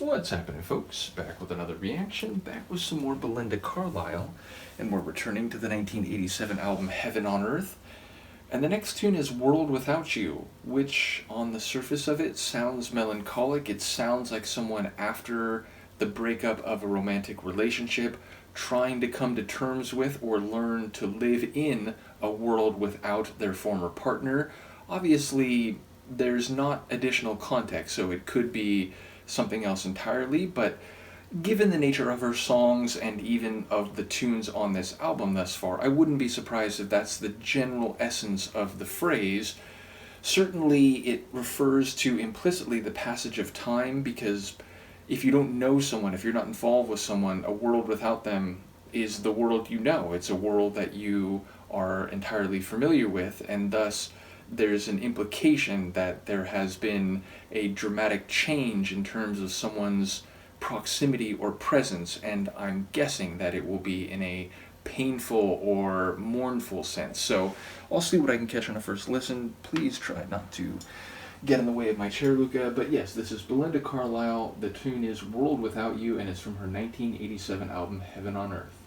What's happening, folks? Back with another reaction, back with some more Belinda Carlisle, and we're returning to the 1987 album Heaven on Earth. And the next tune is World Without You, which on the surface of it sounds melancholic. It sounds like someone after the breakup of a romantic relationship trying to come to terms with or learn to live in a world without their former partner. Obviously, there's not additional context, so it could be something else entirely, but given the nature of her songs and even of the tunes on this album thus far, I wouldn't be surprised if that's the general essence of the phrase. Certainly it refers to implicitly the passage of time, because if you don't know someone, if you're not involved with someone, a world without them is the world you know. It's a world that you are entirely familiar with, and thus there's an implication that there has been a dramatic change in terms of someone's proximity or presence, and I'm guessing that it will be in a painful or mournful sense. So I'll see what I can catch on a first listen. Please try not to get in the way of my chair, Luca. But yes, this is Belinda Carlisle. The tune is World Without You, and it's from her 1987 album Heaven on Earth.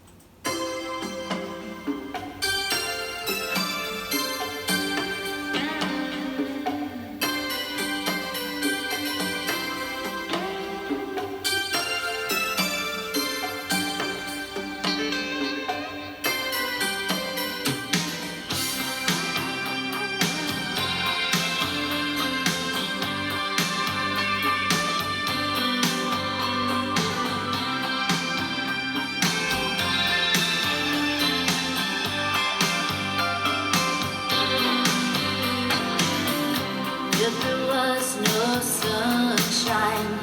If there was no sunshine,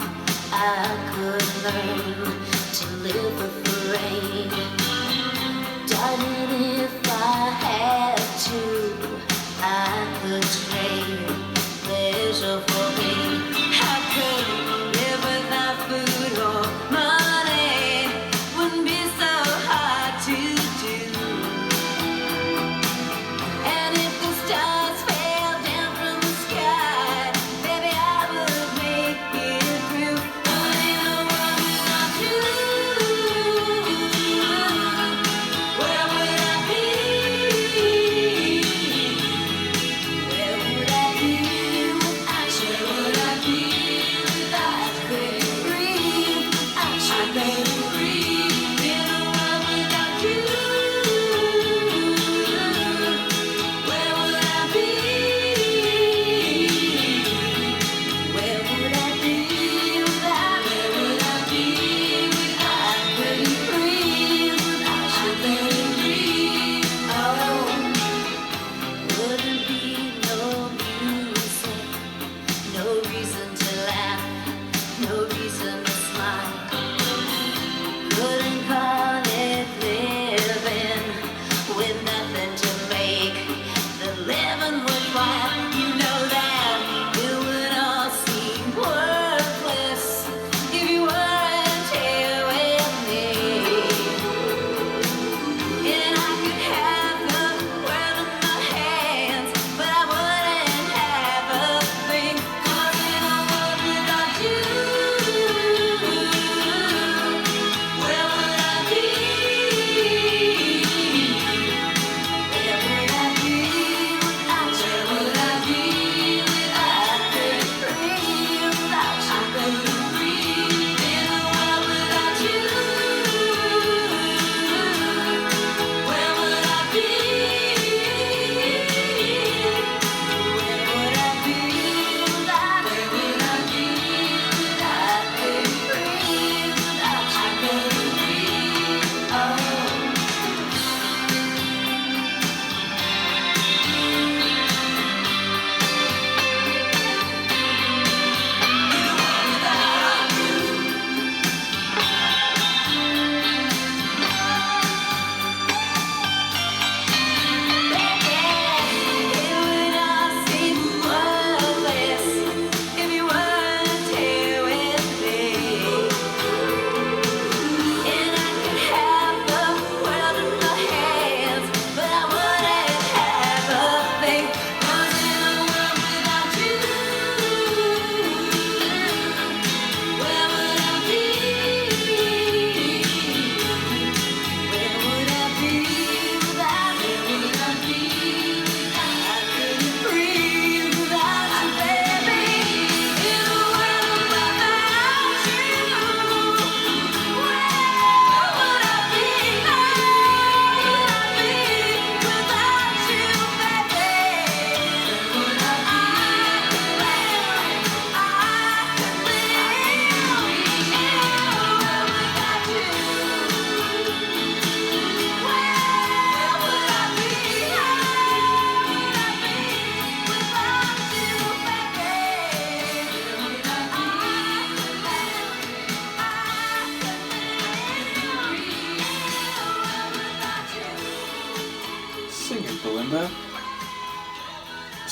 I could learn to live with the rain. Darling, if I had to, I could trade pleasure for pain. I could live without food or money, wouldn't be so hard to do. And if the stars fell down from the sky, baby, I would make it through. But in a world without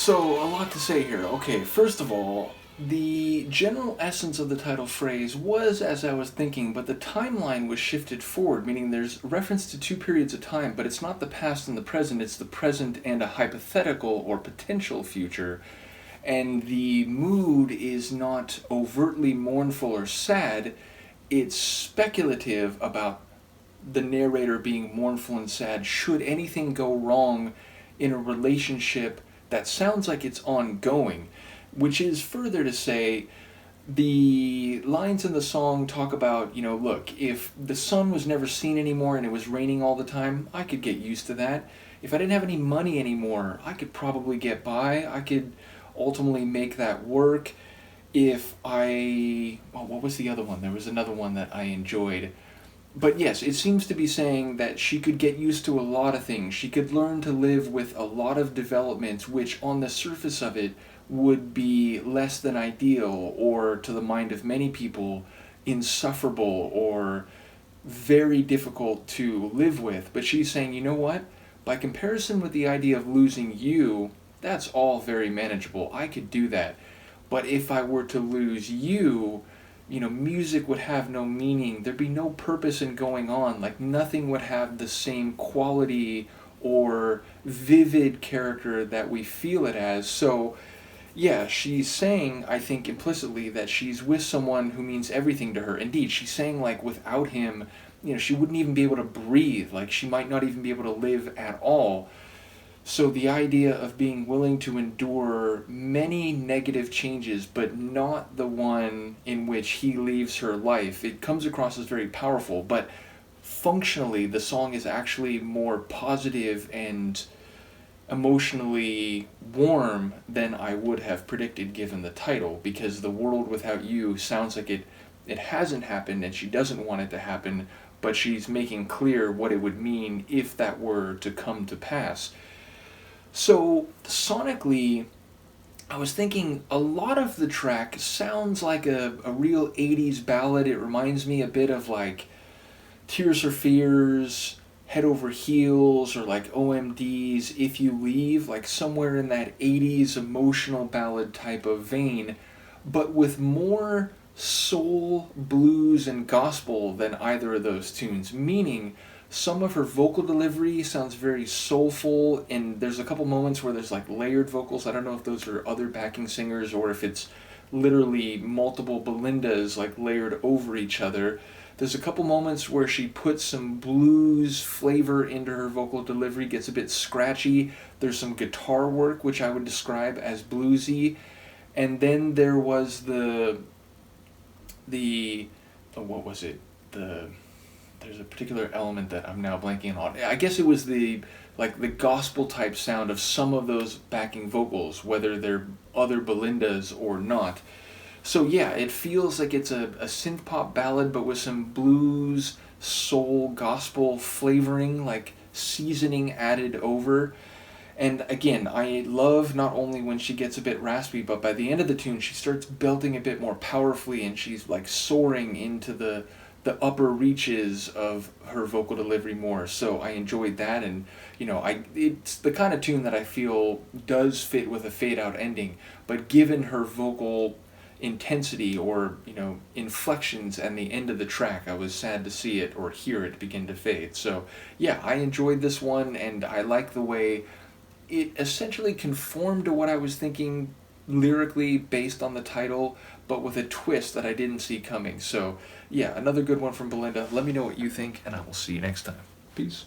So, a lot to say here. Okay, first of all, the general essence of the title phrase was as I was thinking, but the timeline was shifted forward, meaning there's reference to two periods of time, but it's not the past and the present, it's the present and a hypothetical or potential future. And the mood is not overtly mournful or sad, it's speculative about the narrator being mournful and sad should anything go wrong in a relationship that sounds like it's ongoing, which is further to say the lines in the song talk about, look, if the sun was never seen anymore and it was raining all the time, I could get used to that. If I didn't have any money anymore, I could probably get by. I could ultimately make that work. If what was the other one? There was another one that I enjoyed. But yes, it seems to be saying that she could get used to a lot of things. She could learn to live with a lot of developments, which on the surface of it would be less than ideal, or to the mind of many people, insufferable or very difficult to live with. But she's saying, you know what? By comparison with the idea of losing you, that's all very manageable. I could do that. But if I were to lose you, music would have no meaning. There'd be no purpose in going on. Like, nothing would have the same quality or vivid character that we feel it as. So, yeah, she's saying, I think implicitly, that she's with someone who means everything to her. Indeed, she's saying, like, without him, she wouldn't even be able to breathe. Like, she might not even be able to live at all. So the idea of being willing to endure many negative changes, but not the one in which he leaves her life, it comes across as very powerful. But functionally, the song is actually more positive and emotionally warm than I would have predicted given the title, because the world without you sounds like it hasn't happened and she doesn't want it to happen, but she's making clear what it would mean if that were to come to pass. So, sonically, I was thinking a lot of the track sounds like a real 80s ballad. It reminds me a bit of like Tears for Fears, Head Over Heels, or like OMD's If You Leave, like somewhere in that 80s emotional ballad type of vein, but with more soul, blues, and gospel than either of those tunes, meaning some of her vocal delivery sounds very soulful, and there's a couple moments where there's like layered vocals. I don't know if those are other backing singers or if it's literally multiple Belindas like layered over each other. There's a couple moments where she puts some blues flavor into her vocal delivery, gets a bit scratchy. There's some guitar work, which I would describe as bluesy. And then there was what was it? There's a particular element that I'm now blanking on. I guess it was the gospel type sound of some of those backing vocals, whether they're other Belindas or not. So yeah, it feels like it's a synth pop ballad, but with some blues, soul, gospel flavoring, like seasoning added over. And again, I love not only when she gets a bit raspy, but by the end of the tune, she starts belting a bit more powerfully, and she's like soaring into the upper reaches of her vocal delivery more. So I enjoyed that, and it's the kind of tune that I feel does fit with a fade out ending, but given her vocal intensity or inflections and the end of the track, I was sad to see it or hear it begin to fade. So yeah, I enjoyed this one, and I like the way it essentially conformed to what I was thinking lyrically based on the title, but with a twist that I didn't see coming. So yeah, another good one from Belinda. Let me know what you think, and I will see you next time. Peace.